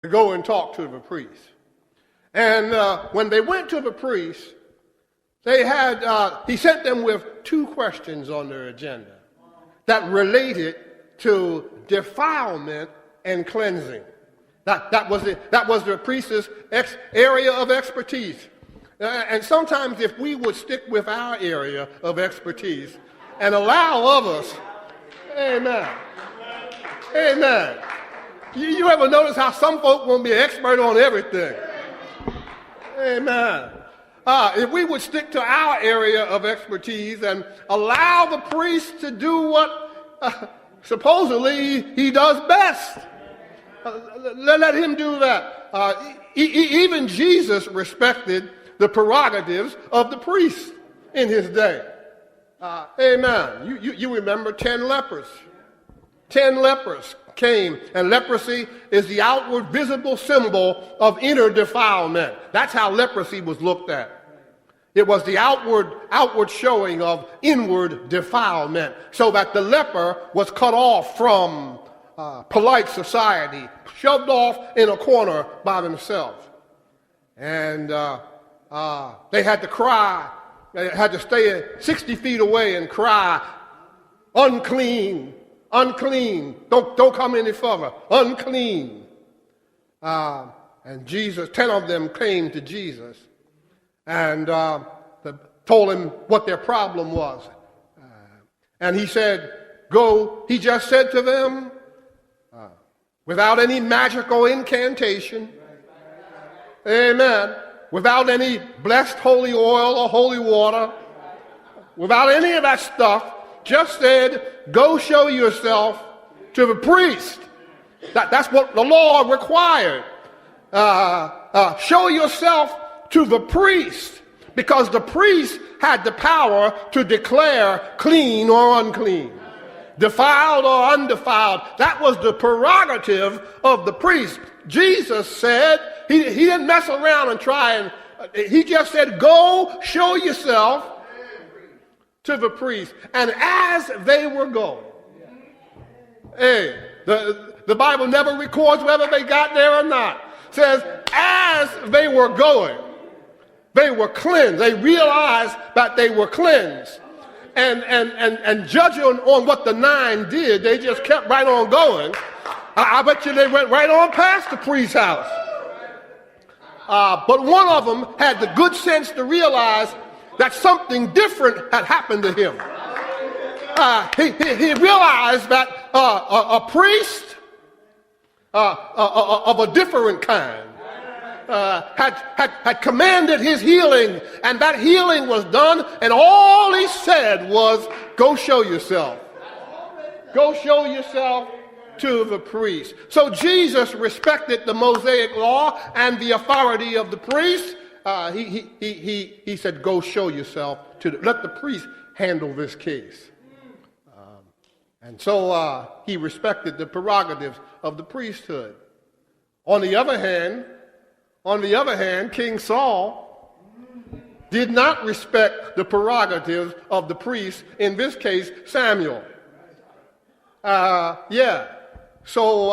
to go and talk to the priest. And when they went to the priest, he sent them with two questions on their agenda that related to defilement and cleansing. That was the priest's area of expertise. And sometimes if we would stick with our area of expertise and allow others, amen. You ever notice how some folk want to be an expert on everything? Amen. If we would stick to our area of expertise and allow the priest to do what supposedly he does best, let him do that. Even Jesus respected the prerogatives of the priest in his day. Amen. You remember 10 lepers. 10 lepers came, and leprosy is the outward visible symbol of inner defilement. That's how leprosy was looked at. It was the outward showing of inward defilement, so that the leper was cut off from polite society, shoved off in a corner by themselves. And they had to cry. They had to stay 60 feet away and cry, unclean, unclean. Don't come any further. Unclean. And Jesus, 10 of them came to Jesus and told him what their problem was. And he said, go. He just said to them, without any magical incantation, amen, without any blessed holy oil or holy water, without any of that stuff, just said, go show yourself to the priest. That's what the law required. Show yourself to the priest, because the priest had the power to declare clean or unclean, defiled or undefiled. That was the prerogative of the priest. Jesus said, he didn't mess around and try and, he just said, go show yourself to the priest. And as they were going, the Bible never records whether they got there or not. It says, as they were going, they were cleansed. They realized that they were cleansed. And judging on what the 9 did, they just kept right on going. I bet you they went right on past the priest's house. But one of them had the good sense to realize that something different had happened to him. He realized that a priest of a different kind had commanded his healing, and that healing was done, and all he said was, go show yourself. Go show yourself to the priest. So Jesus respected the Mosaic law and the authority of the priest. He said, go show yourself let the priest handle this case. And so he respected the prerogatives of the priesthood. On the other hand, King Saul did not respect the prerogatives of the priest, in this case, Samuel. So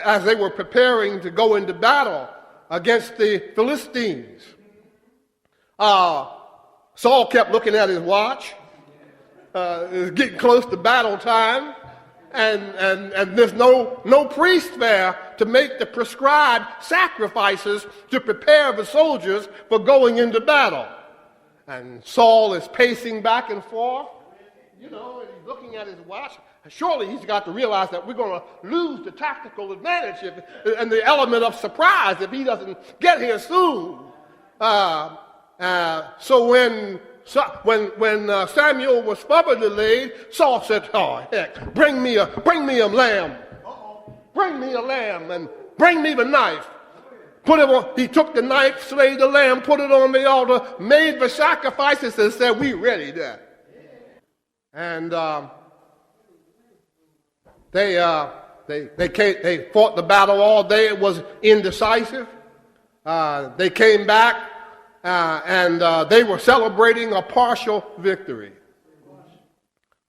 as they were preparing to go into battle against the Philistines, Saul kept looking at his watch. It was getting close to battle time, and there's no priest there to make the prescribed sacrifices to prepare the soldiers for going into battle. And Saul is pacing back and forth, and he's looking at his watch. Surely he's got to realize that we're going to lose the tactical advantage and the element of surprise if he doesn't get here soon. So when Samuel was further delayed, Saul said, "Oh heck, bring me a lamb, bring me a lamb, and bring me the knife." Put it on. He took the knife, slayed the lamb, put it on the altar, made the sacrifices, and said, "We ready now." And they fought the battle all day. It was indecisive. They came back. And they were celebrating a partial victory.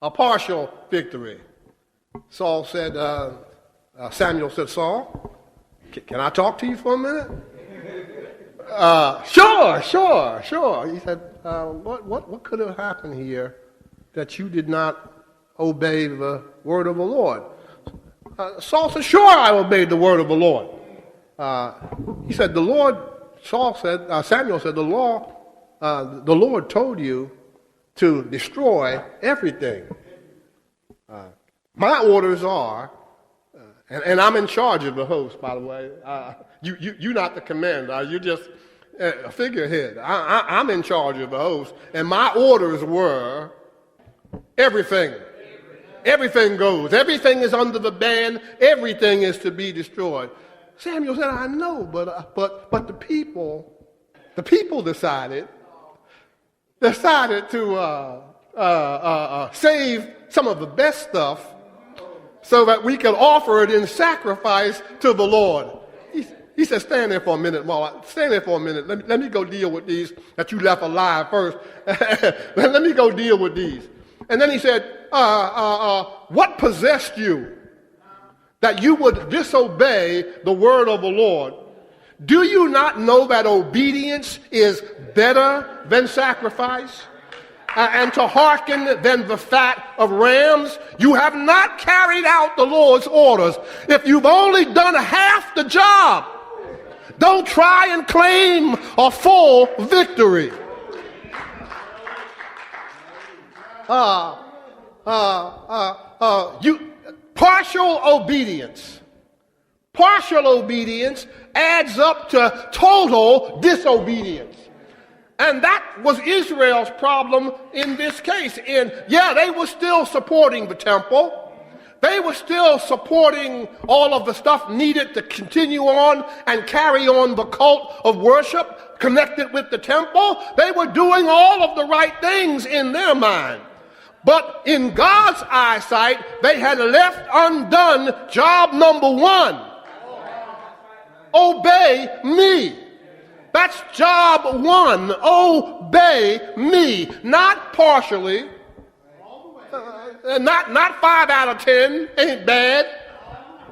A partial victory. Samuel said, "Saul, Can I talk to you for a minute? Sure. He said, what could have happened here that you did not obey the word of the Lord? Saul said, sure, I obeyed the word of the Lord. He said, Samuel said, the Lord told you to destroy everything. My orders are, and I'm in charge of the host, by the way. You're not the commander. You're just a figurehead. I'm in charge of the host, and my orders were everything. Everything goes. Everything is under the ban. Everything is to be destroyed. Samuel said, I know, but the people decided to save some of the best stuff so that we could offer it in sacrifice to the Lord. He said, stand there for a minute. Let me go deal with these that you left alive first. Let me go deal with these. And then he said, what possessed you that you would disobey the word of the Lord? Do you not know that obedience is better than sacrifice? And to hearken than the fat of rams? You have not carried out the Lord's orders. If you've only done half the job, don't try and claim a full victory. Partial obedience adds up to total disobedience. And that was Israel's problem in this case. They were still supporting the temple. They were still supporting all of the stuff needed to continue on and carry on the cult of worship connected with the temple. They were doing all of the right things in their mind. But in God's eyesight, they had left undone job number one. Obey me. That's job one. Obey me. Not partially. Not 5 out of 10. Ain't bad.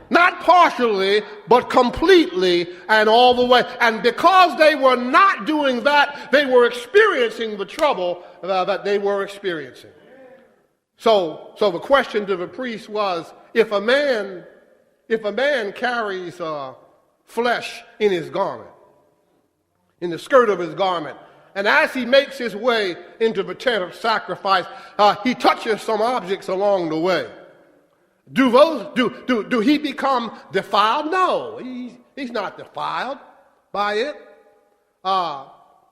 Not partially, but completely and all the way. And because they were not doing that, they were experiencing the trouble that they were experiencing. So the question to the priest was, if a man carries flesh in his garment, in the skirt of his garment, and as he makes his way into the tent of sacrifice, he touches some objects along the way. Do he become defiled? No, he's not defiled by it,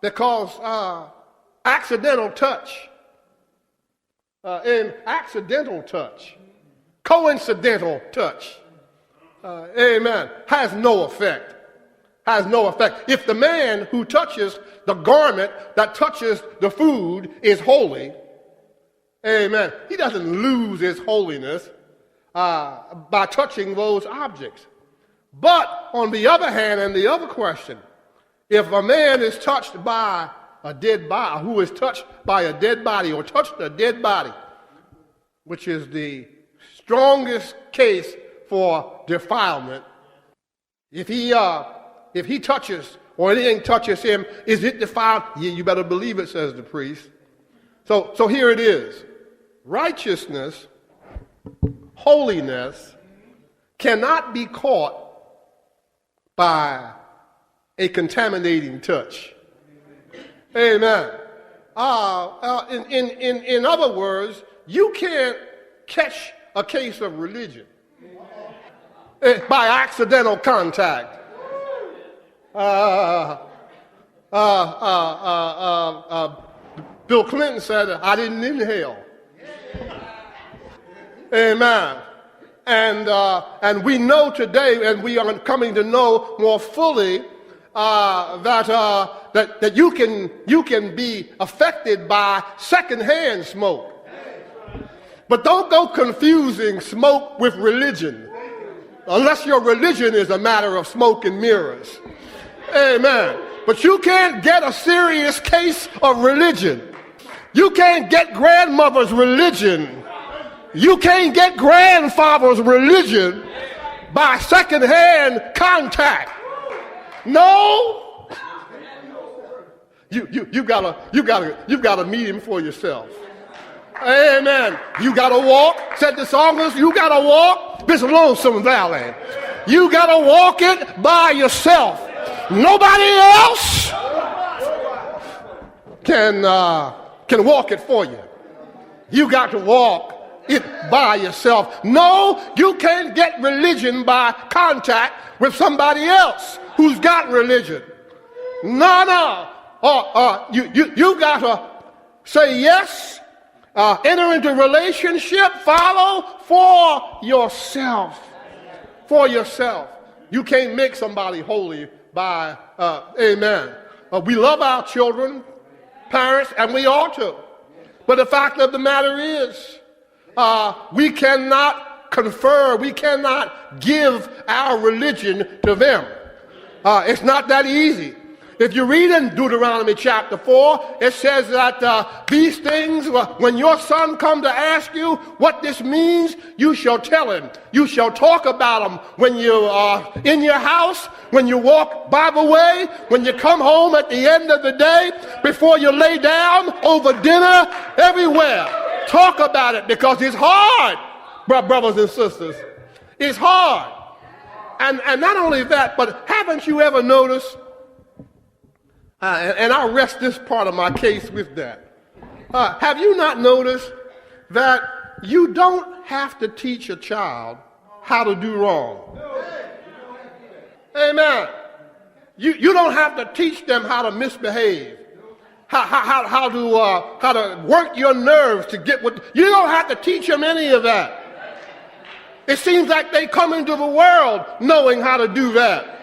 because accidental touch. Coincidental touch, amen, has no effect. If the man who touches the garment that touches the food is holy, amen, he doesn't lose his holiness by touching those objects. But on the other hand, and the other question, if a man is touched by a dead body, who is touched by a dead body or touched a dead body, which is the strongest case for defilement, if he touches or anything touches him, is it defiled? Yeah, you better believe it, says the priest. So here it is. Righteousness, holiness cannot be caught by a contaminating touch. Amen. In other words, you can't catch a case of religion by accidental contact. Bill Clinton said, I didn't inhale. Amen. And we know today, and we are coming to know more fully, that you can be affected by secondhand smoke. But don't go confusing smoke with religion, unless your religion is a matter of smoke and mirrors. Amen. But you can't get a serious case of religion. You can't get grandmother's religion. You can't get grandfather's religion by secondhand contact. No. You gotta meet him for yourself. Amen. You gotta walk, said the psalmist, you gotta walk this lonesome valley. You gotta walk it by yourself. Nobody else can walk it for you. You got to walk it by yourself. No, you can't get religion by contact with somebody else who's got religion. No. You got to say yes, enter into relationship, follow for yourself. For yourself. You can't make somebody holy by, amen. We love our children, parents, and we ought to. But the fact of the matter is, we cannot confer, we cannot give our religion to them. It's not that easy. If you read in Deuteronomy chapter 4, it says that these things, when your son come to ask you what this means, you shall tell him. You shall talk about them when you are in your house, when you walk by the way, when you come home at the end of the day, before you lay down, over dinner, everywhere. Talk about it because it's hard, brothers and sisters. It's hard. And not only that, but haven't you ever noticed, and I'll rest this part of my case with that. Have you not noticed that you don't have to teach a child how to do wrong? Amen. You don't have to teach them how to misbehave, how to work your nerves to get what. You don't have to teach them any of that. It seems like they come into the world knowing how to do that.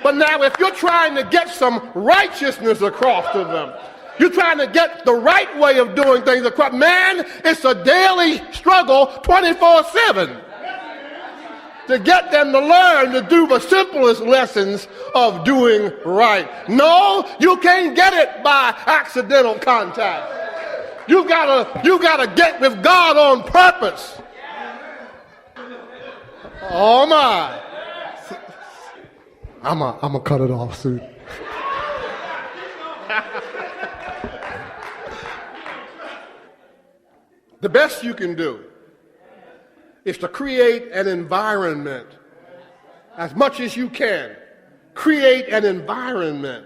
But now if you're trying to get some righteousness across to them, you're trying to get the right way of doing things across, man, it's a daily struggle 24/7 to get them to learn to do the simplest lessons of doing right. No, you can't get it by accidental contact. You gotta get with God on purpose. Oh my. I'm gonna cut it off soon. The best you can do is to create an environment as much as you can. Create an environment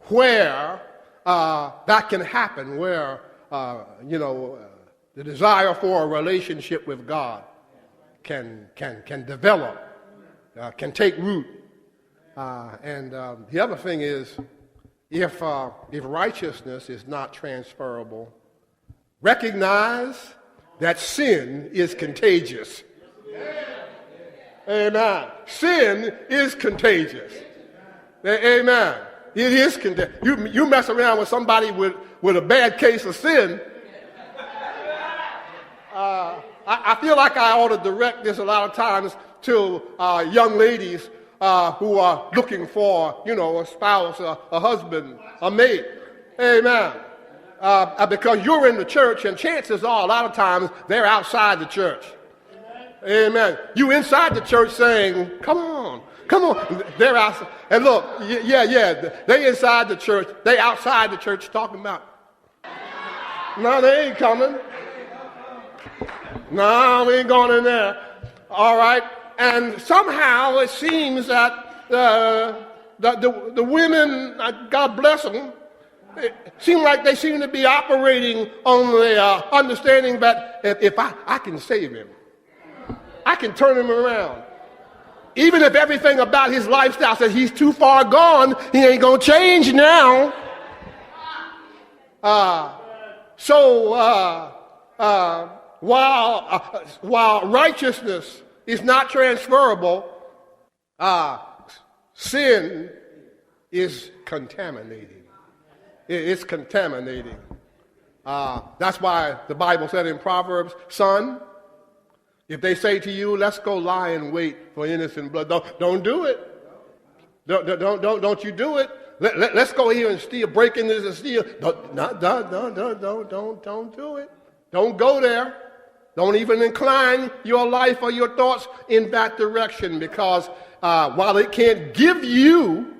where that can happen, where the desire for a relationship with God can develop, can take root. And the other thing is, if righteousness is not transferable, recognize that sin is contagious. Amen. Sin is contagious. Amen. It is contagious. You mess around with somebody with a bad case of sin. I feel like I ought to direct this a lot of times to young ladies who are looking for, a spouse, a husband, a mate. Amen. Because you're in the church, and chances are, a lot of times, they're outside the church. Amen. You inside the church saying, come on. They're outside. And look, they inside the church. They outside the church talking about, no, they ain't coming. No, we ain't going in there. All right. And somehow it seems that the women, God bless them, it seems like they seem to be operating on the understanding that if I can save him, I can turn him around. Even if everything about his lifestyle says he's too far gone, he ain't going to change now. While righteousness is not transferable, sin is contaminating. It's contaminating. That's why the Bible said in Proverbs, son, if they say to you, let's go lie in wait for innocent blood, don't do it. Don't you do it. Let's go here and steal, break into this and steal. Don't do it. Don't go there. Don't even incline your life or your thoughts in that direction, because while it can't give you